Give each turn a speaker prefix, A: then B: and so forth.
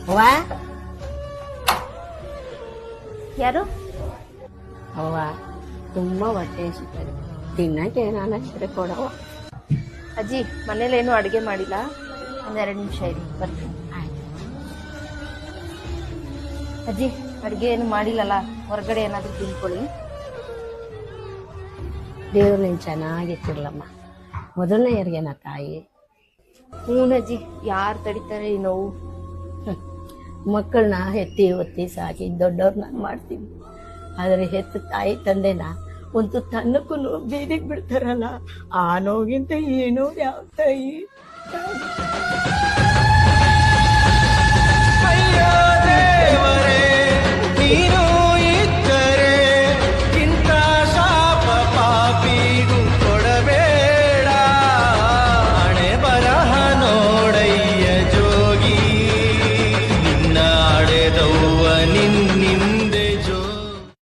A: ಅವ್ವ
B: ಯಾರು?
A: ಅವ್ವ ತುಂಬಾ ಹೊಟ್ಟೆ ಹಸಿತಾರೆ, ತಿನ್ನಕ್ಕೆ ಏನಾನ ಕೊಡವ.
B: ಅಜ್ಜಿ ಮನೇಲೇನು ಅಡುಗೆ ಮಾಡಿಲ್ಲ, ಒಂದೆರಡು ನಿಮಿಷ ಇರಿ ಬರ್ತೀನಿ. ಅಜ್ಜಿ ಅಡುಗೆ ಏನು ಮಾಡಿಲ್ಲಲ್ಲ, ಹೊರಗಡೆ ಏನಾದರೂ ತಿನ್ಕೊಳ್ಳಿ.
A: ದೇವ್ರು ನೀನು ಚೆನ್ನಾಗಿಟ್ಟಿರ್ಲಮ್ಮ. ಮೊದಲನೇ ಯಾರಿಗೇನ ತಾಯಿ?
B: ಹ್ಞೂನಜ್ಜಿ, ಯಾರು ತಡಿತಾರೆ ಈ ನೋವು?
A: ಮಕ್ಕಳನ್ನ ಎತ್ತಿ ಒತ್ತಿ ಸಾಕಿ ದೊಡ್ಡವ್ರನ್ನ ಮಾಡ್ತೀನಿ, ಆದರೆ ಹೆತ್ತು ತಾಯಿ ತಂದೆನ ಒಂದು ತನ್ನಕ್ಕೂ ಬೀದಿಗೆ ಬಿಡ್ತಾರಲ್ಲ, ಆ ನೋವಿಗಿಂತ ಈ ನೋವು ಯಾವ ತಾಯಿ?
C: ನೀನು ಇದ್ದರೆ ಇಂಥ ಶಾಪ ಪಾಪಿಗೂ ಕೊಡಬೇಡ. ಹಣೆ ಬರಹ ನೋಡಯ್ಯ ಜೋಗಿ, ನಿನ್ನ ಆಡೆದವ್ವ ನಿನ್ನ